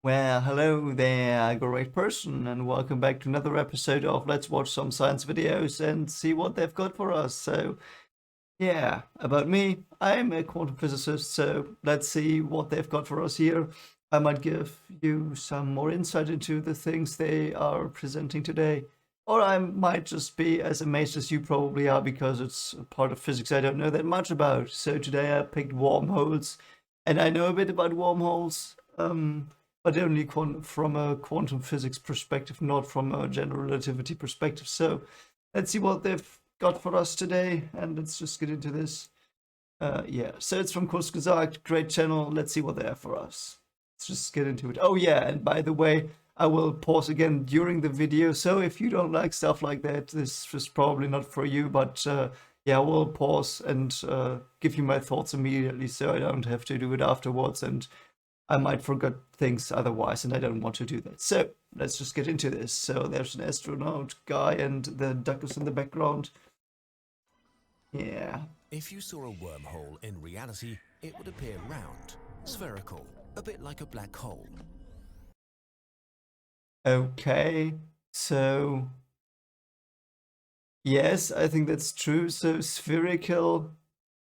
Well, hello there, great person, and welcome back to another episode of Let's Watch Some Science Videos and see what they've got for us. So, yeah, about me, I'm a quantum physicist, so let's see what they've got for us here. I might give you some more insight into the things they are presenting today, or I might just be as amazed as you probably are because it's a part of physics I don't know that much about. So, today I picked wormholes, and I know a bit about wormholes. But only from a quantum physics perspective, not from a general relativity perspective. So let's see what they've got for us today, and let's just get into this. Yeah, so it's from kurzgesagt, great channel. Let's see what they have for us. Let's just get into it. Oh yeah, and by the way, I will pause again during the video. So if you don't like stuff like that, this is probably not for you. But yeah, I will pause and give you my thoughts immediately, so I don't have to do it afterwards. And I might forget things otherwise, and I don't want to do that. So let's just get into this. So there's an astronaut guy, and the duck is in the background. Yeah. If you saw a wormhole in reality, it would appear round, spherical, a bit like a black hole. Okay. So yes, I think that's true. So spherical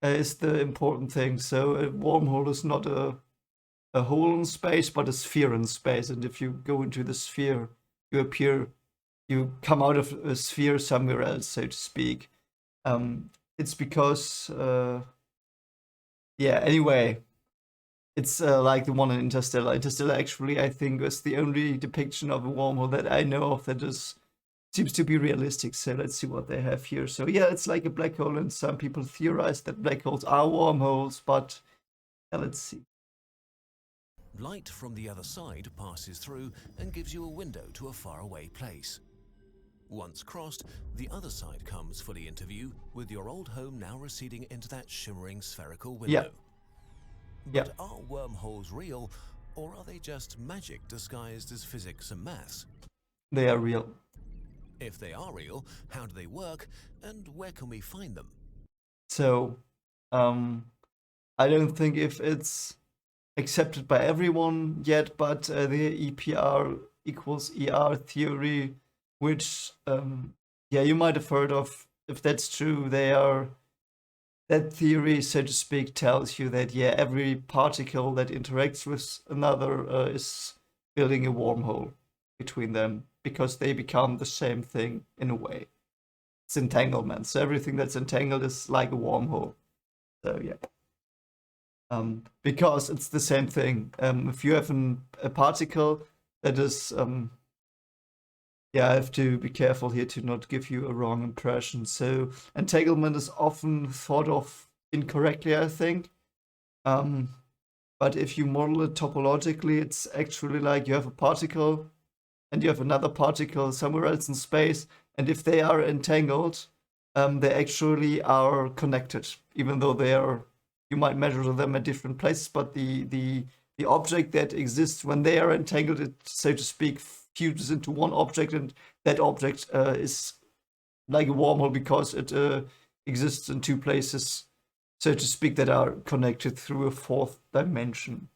is the important thing. So a wormhole is not a hole in space, but a sphere in space. And if you go into the sphere, you come out of a sphere somewhere else, so to speak. It's because, yeah, anyway, it's like the one in Interstellar. Interstellar actually, I think, was the only depiction of a wormhole that I know of that seems to be realistic. So let's see what they have here. So yeah, it's like a black hole, and some people theorize that black holes are wormholes, but yeah, let's see. Light from the other side passes through and gives you a window to a faraway place. Once crossed, the other side comes fully into view, with your old home now receding into that shimmering spherical window. Yeah. But are wormholes real, or are they just magic disguised as physics and maths? They are real. If they are real, how do they work, and where can we find them? So, I don't think if it's accepted by everyone yet, but the EPR equals ER theory, which, yeah, you might have heard of. If that's true, that theory, so to speak, tells you that, yeah, every particle that interacts with another is building a wormhole between them because they become the same thing in a way. It's entanglement. So everything that's entangled is like a wormhole. So yeah. Because it's the same thing. If you have a particle that is, yeah, I have to be careful here to not give you a wrong impression. So entanglement is often thought of incorrectly, I think. But if you model it topologically, it's actually like you have a particle and you have another particle somewhere else in space, and if they are entangled, they actually are connected, even though they are. You might measure them at different places, but the object that exists when they are entangled, it, so to speak, fuses into one object, and that object is like a wormhole because it exists in two places, so to speak, that are connected through a fourth dimension.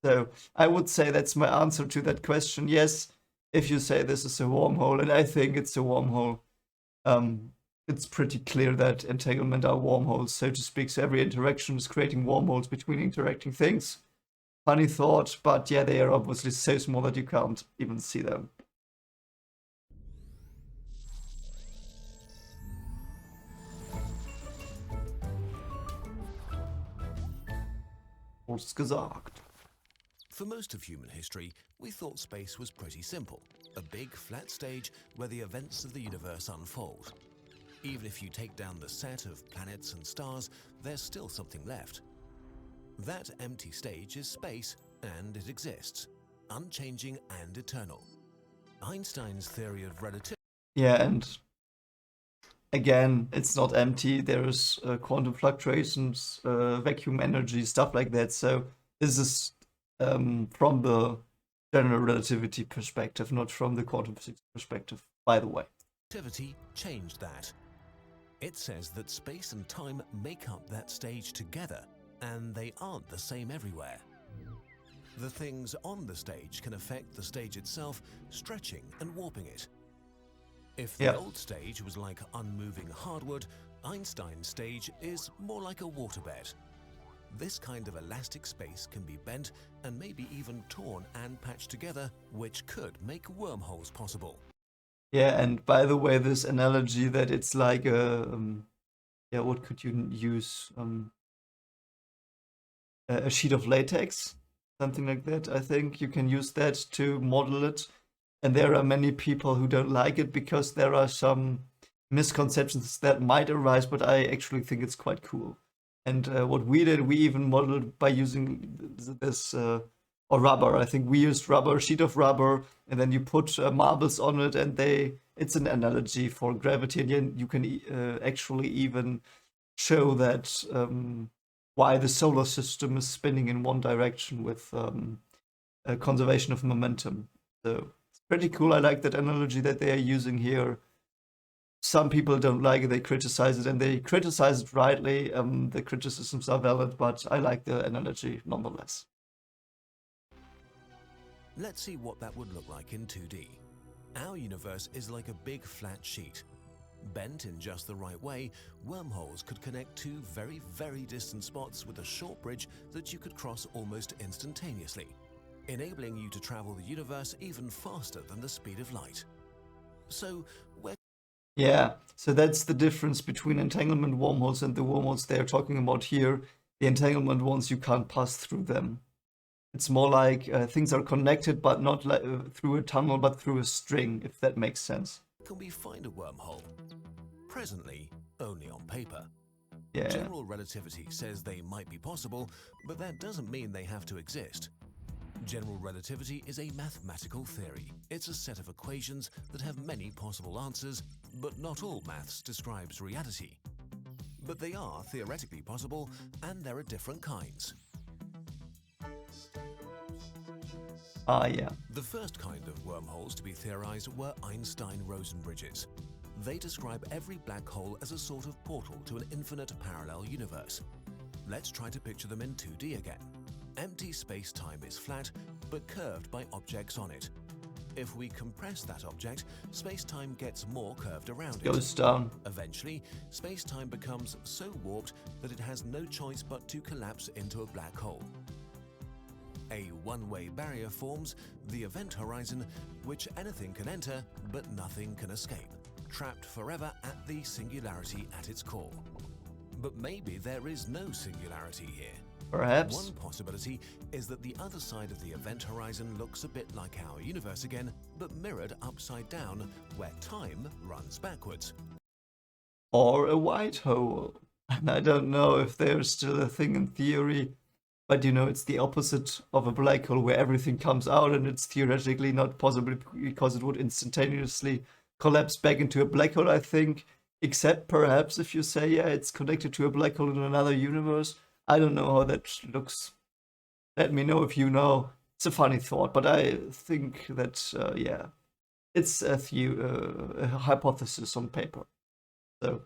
So I would say that's my answer to that question. Yes, if you say this is a wormhole, and I think it's a wormhole, it's pretty clear that entanglement are wormholes, so to speak. So every interaction is creating wormholes between interacting things. Funny thought, but yeah, they are obviously so small that you can't even see them. Kurzgesagt. For most of human history, we thought space was pretty simple. A big, flat stage where the events of the universe unfold. Even if you take down the set of planets and stars, there's still something left. That empty stage is space, and it exists, unchanging and eternal. Einstein's theory of relativity. Yeah, and again, it's not empty. There's quantum fluctuations, vacuum energy, stuff like that. So this is from the general relativity perspective, not from the quantum physics perspective, by the way. Relativity changed that. It says that space and time make up that stage together, and they aren't the same everywhere. The things on the stage can affect the stage itself, stretching and warping it. If the Yeah. old stage was like unmoving hardwood, Einstein's stage is more like a waterbed. This kind of elastic space can be bent and maybe even torn and patched together, which could make wormholes possible. Yeah, and by the way, this analogy that it's like a yeah, what could you use? A sheet of latex, something like that. I think you can use that to model it. And there are many people who don't like it because there are some misconceptions that might arise, but I actually think it's quite cool. And what we did, we even modeled by using this or rubber. I think we used rubber, a sheet of rubber, and then you put marbles on it, and it's an analogy for gravity, and you can actually even show that why the solar system is spinning in one direction with a conservation of momentum. So it's pretty cool. I like that analogy that they are using here. Some people don't like it, they criticize it, and they criticize it rightly. The criticisms are valid, but I like the analogy nonetheless. Let's see what that would look like in 2D. Our universe is like a big flat sheet. Bent in just the right way, wormholes could connect two very, very distant spots with a short bridge that you could cross almost instantaneously, enabling you to travel the universe even faster than the speed of light. So, where... Yeah, so that's the difference between entanglement wormholes and the wormholes they are talking about here. The entanglement ones, you can't pass through them. It's more like things are connected, but not like, through a tunnel, but through a string, if that makes sense. can we find a wormhole? Presently, only on paper. Yeah. General relativity says they might be possible, but that doesn't mean they have to exist. General relativity is a mathematical theory. It's a set of equations that have many possible answers, but not all maths describes reality. But they are theoretically possible, and there are different kinds. Yeah. The first kind of wormholes to be theorized were Einstein-Rosen bridges. They describe every black hole as a sort of portal to an infinite parallel universe. Let's try to picture them in 2D again. Empty space-time is flat, but curved by objects on it. If we compress that object, space-time gets more curved around it. Goes down. Eventually, space-time becomes so warped that it has no choice but to collapse into a black hole. A one-way barrier forms, the event horizon, which anything can enter, but nothing can escape, trapped forever at the singularity at its core. But maybe there is no singularity here. Perhaps. One possibility is that the other side of the event horizon looks a bit like our universe again, but mirrored upside down, where time runs backwards. Or a white hole. And I don't know if there's still a thing in theory, but you know, it's the opposite of a black hole where everything comes out, and it's theoretically not possible because it would instantaneously collapse back into a black hole, I think. Except perhaps if you say, yeah, it's connected to a black hole in another universe. I don't know how that looks. Let me know if you know. It's a funny thought, but I think that, yeah, it's a hypothesis on paper. So.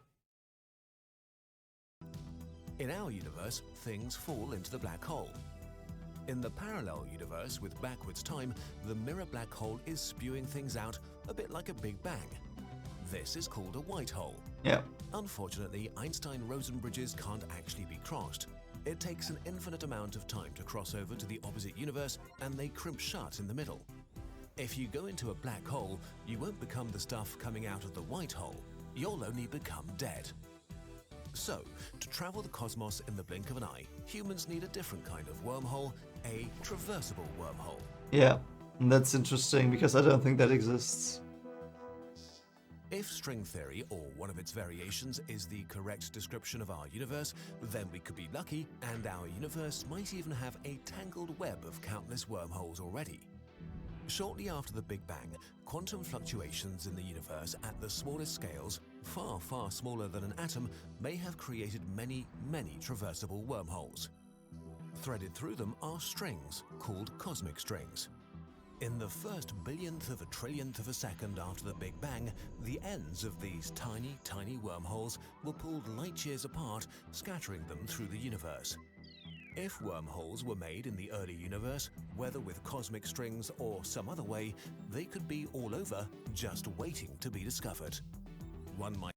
In our universe, things fall into the black hole. In the parallel universe with backwards time, the mirror black hole is spewing things out a bit like a Big Bang. This is called a white hole. Yeah. Unfortunately, Einstein-Rosen bridges can't actually be crossed. It takes an infinite amount of time to cross over to the opposite universe, and they crimp shut in the middle. If you go into a black hole, you won't become the stuff coming out of the white hole. You'll only become dead. So, to travel the cosmos in the blink of an eye, humans need a different kind of wormhole, a traversable wormhole. Yeah, and that's interesting because I don't think that exists. If string theory, or one of its variations, is the correct description of our universe, then we could be lucky, and our universe might even have a tangled web of countless wormholes already. Shortly after the Big Bang, quantum fluctuations in the universe at the smallest scales, far, far smaller than an atom, may have created many, many traversable wormholes. Threaded through them are strings, called cosmic strings. In the first billionth of a trillionth of a second after the Big Bang, the ends of these tiny, tiny wormholes were pulled light years apart, scattering them through the universe. If wormholes were made in the early universe, whether with cosmic strings or some other way, they could be all over, just waiting to be discovered. One might...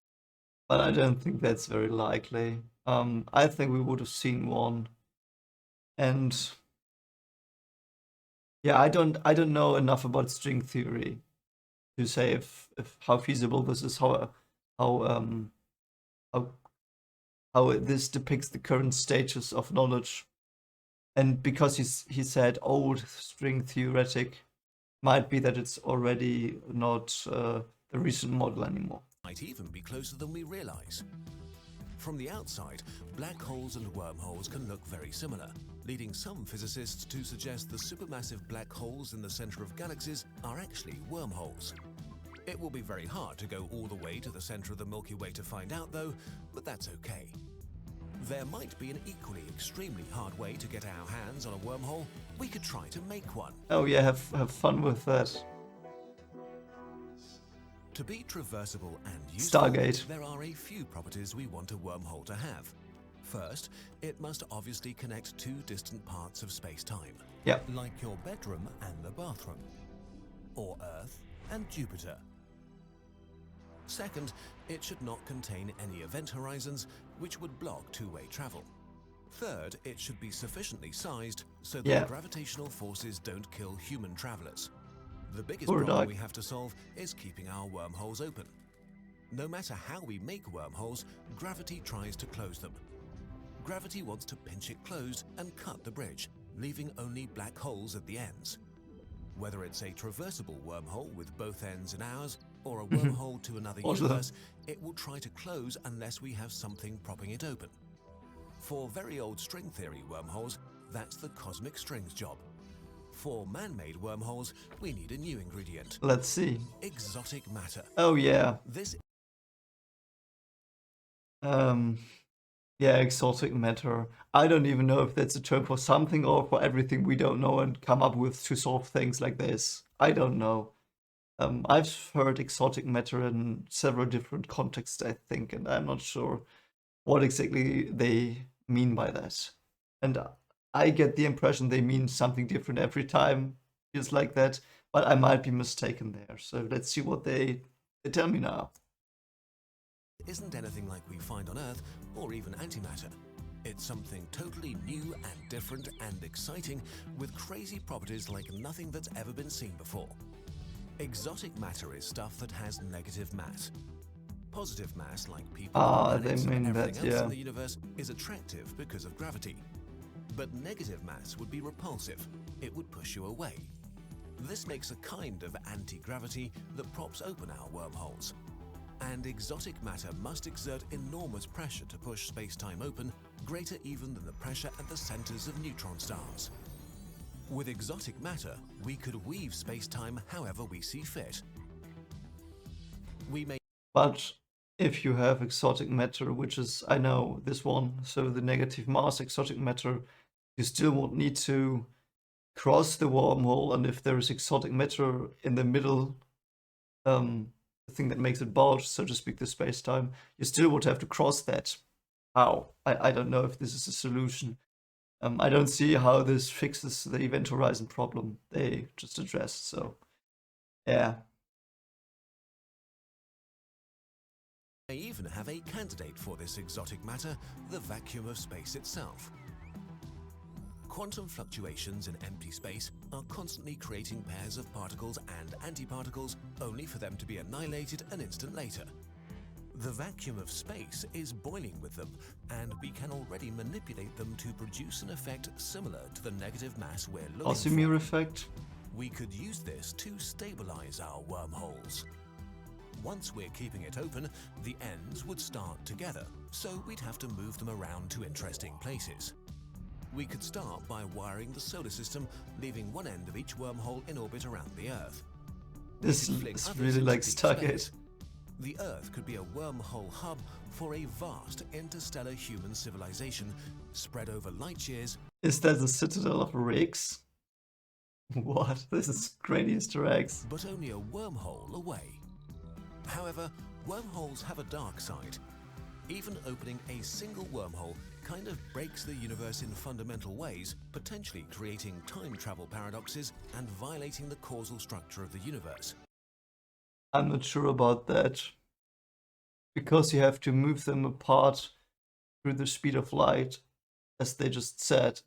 But I don't think that's very likely. I think we would have seen one. And yeah, I don't know enough about string theory to say if how feasible this is, how this depicts the current status of knowledge. And because he said old string theoretic, might be that it's already not the recent model anymore. Might even be closer than we realize. From the outside, black holes and wormholes can look very similar, leading some physicists to suggest the supermassive black holes in the center of galaxies are actually wormholes. It will be very hard to go all the way to the center of the Milky Way to find out though, but that's okay. There might be an equally extremely hard way to get our hands on a wormhole. We could try to make one. Oh yeah, have fun with that. To be traversable and useful, Stargate. there are a few properties we want a wormhole to have. First, it must obviously connect two distant parts of space-time. Yep. Like your bedroom and the bathroom. Or Earth and Jupiter. Second, it should not contain any event horizons which would block two-way travel. Third, it should be sufficiently sized so that gravitational forces don't kill human travelers. The biggest problem we have to solve is keeping our wormholes open. No matter how we make wormholes, gravity tries to close them. Gravity wants to pinch it closed and cut the bridge, leaving only black holes at the ends. Whether it's a traversable wormhole with both ends in ours, or a wormhole to another universe, it will try to close unless we have something propping it open. For very old string theory wormholes, that's the cosmic strings job. For man-made wormholes, we need a new ingredient. Let's see. Exotic matter. Oh yeah. This yeah, exotic matter. I don't even know if that's a term for something or for everything we don't know and come up with to solve things like this. I don't know. I've heard exotic matter in several different contexts, I think, and I'm not sure what exactly they mean by that. And I get the impression they mean something different every time, just like that, but I might be mistaken there. So let's see what they tell me now. Isn't anything like we find on Earth or even antimatter. It's something totally new and different and exciting with crazy properties like nothing that's ever been seen before. Exotic matter is stuff that has negative mass. Positive mass, like people and planets and everything else in the universe, is attractive because of gravity. But negative mass would be repulsive. It would push you away. This makes a kind of anti-gravity that props open our wormholes. And exotic matter must exert enormous pressure to push space-time open, greater even than the pressure at the centers of neutron stars. With exotic matter, we could weave space-time however we see fit. But if you have exotic matter, which is, I know, this one, so the negative mass exotic matter, you still won't need to cross the wormhole, and if there is exotic matter in the middle, the thing that makes it bulge, so to speak, the space-time, you still would have to cross that. How? I don't know if this is a solution. I don't see how this fixes the event horizon problem they just addressed, so yeah. May even have a candidate for this exotic matter, the vacuum of space itself. Quantum fluctuations in empty space are constantly creating pairs of particles and antiparticles, only for them to be annihilated an instant later. The vacuum of space is boiling with them, and we can already manipulate them to produce an effect similar to the negative mass we're looking Casimir for. effect. We could use this to stabilize our wormholes. Once we're keeping it open, the ends would start together, so we'd have to move them around to interesting places. We could start by wiring the solar system, leaving one end of each wormhole in orbit around the Earth. This is really like Stargate. The Earth could be a wormhole hub for a vast interstellar human civilization spread over light years. Is that the citadel of Riggs? What? This is great Easter eggs. But only a wormhole away. However, wormholes have a dark side. Even opening a single wormhole kind of breaks the universe in fundamental ways, potentially creating time travel paradoxes and violating the causal structure of the universe. I'm not sure about that, because you have to move them apart through the speed of light, as they just said.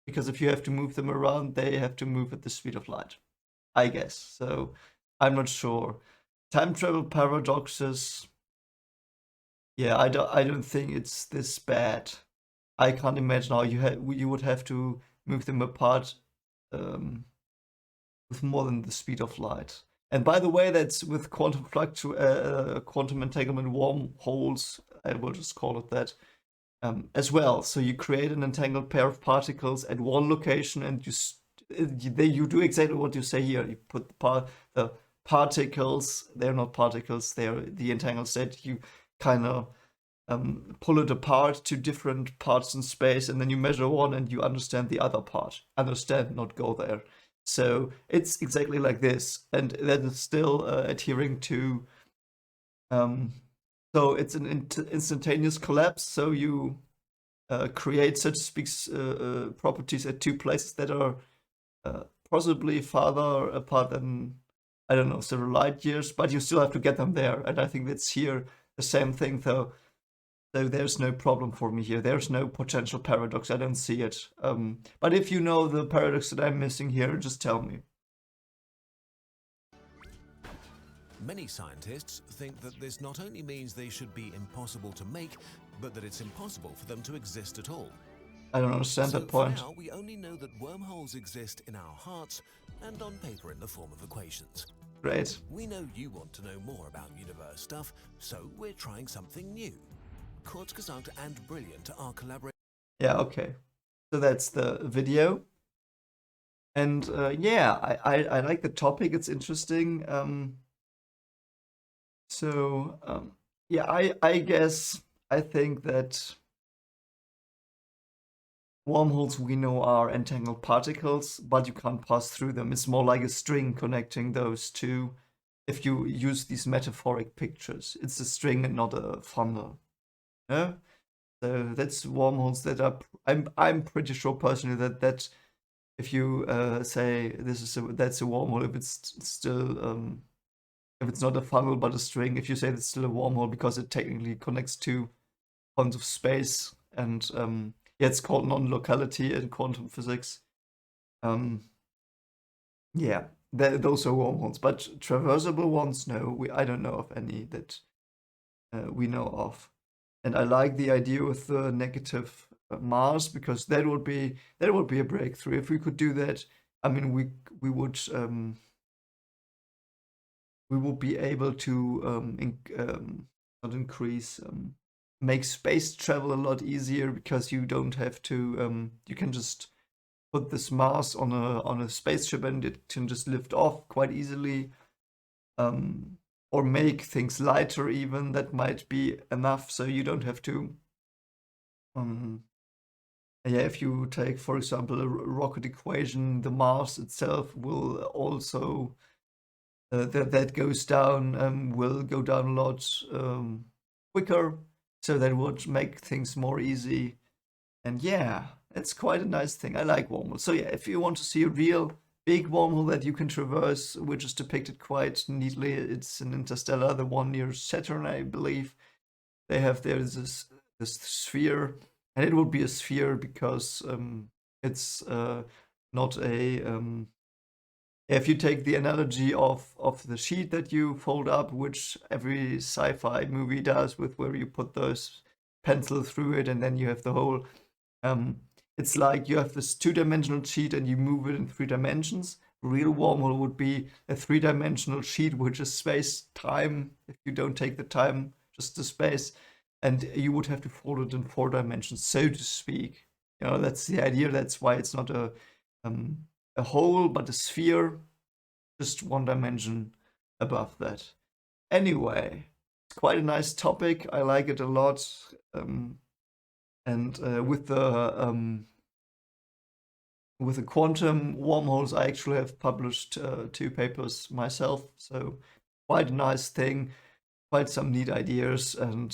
Because if you have to move them around, they have to move at the speed of light, I guess. So I'm not sure. Time travel paradoxes. Yeah, I don't think it's this bad. I can't imagine how you would have to move them apart with more than the speed of light. And by the way, that's with quantum entanglement wormholes. I will just call it that. As well. So you create an entangled pair of particles at one location, and you do exactly what you say here. You put the particles. They're not particles. They're the entangled state. You kind of pull it apart to different parts in space, and then you measure one, and you understand the other part. Understand, not go there. So it's exactly like this, and that is still adhering to. So it's an instantaneous collapse. So you create, so to speak, properties at two places that are possibly farther apart than, I don't know, several light years, but you still have to get them there. And I think that's here the same thing, though. So there's no problem for me here. There's no potential paradox. I don't see it. But if you know the paradox that I'm missing here, just tell me. Many scientists think that this not only means they should be impossible to make, but that it's impossible for them to exist at all. I don't understand So that point. for now, we only know that wormholes exist in our hearts and on paper in the form of equations. Great. We know you want to know more about universe stuff, so we're trying something new. Kurzgesagt and Brilliant are collaborating. Yeah, okay. So that's the video. And yeah, I like the topic. It's interesting. Yeah, I guess I think that wormholes we know are entangled particles, but you can't pass through them. It's more like a string connecting those two. If you use these metaphoric pictures, it's a string and not a funnel. Yeah? So that's wormholes that are. I'm pretty sure personally that if you say that's a wormhole, if it's still if it's not a funnel but a string, if you say it's still a wormhole because it technically connects two points of space, and yeah, it's called non-locality in quantum physics. Yeah, those are wormholes, but traversable ones, no, I don't know of any that we know of. And I like the idea with the negative mass, because that would be a breakthrough if we could do that. I mean, we would be able to not increase, make space travel a lot easier, because you don't have to you can just put this mass on a spaceship and it can just lift off quite easily, or make things lighter even. That might be enough, so you don't have to yeah, if you take, for example, a rocket equation, the mass itself will also that goes down, will go down a lot quicker, so that would make things more easy. And yeah, it's quite a nice thing. I like wormholes. So yeah, if you want to see a real big wormhole that you can traverse, which is depicted quite neatly, it's in Interstellar, the one near Saturn, I believe. There's this sphere, and it would be a sphere because it's not a if you take the analogy of the sheet that you fold up, which every sci-fi movie does, with where you put those pencil through it and then you have the whole it's like you have this two-dimensional sheet and you move it in 3 dimensions. A real wormhole would be a 3-dimensional sheet, which is space-time, if you don't take the time, just the space, and you would have to fold it in 4 dimensions, so to speak. You know, that's the idea. That's why it's not a hole, but a sphere, just 1 dimension above that. Anyway, it's quite a nice topic. I like it a lot. And with the quantum wormholes, I actually have published 2 papers myself. So quite a nice thing, quite some neat ideas, and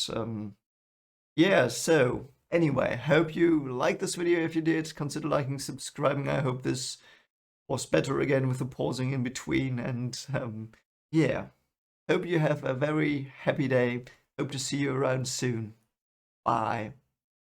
yeah, so anyway, hope you liked this video. If you did, consider liking, subscribing. I hope this was better again with the pausing in between. And yeah, hope you have a very happy day. Hope to see you around soon. Bye.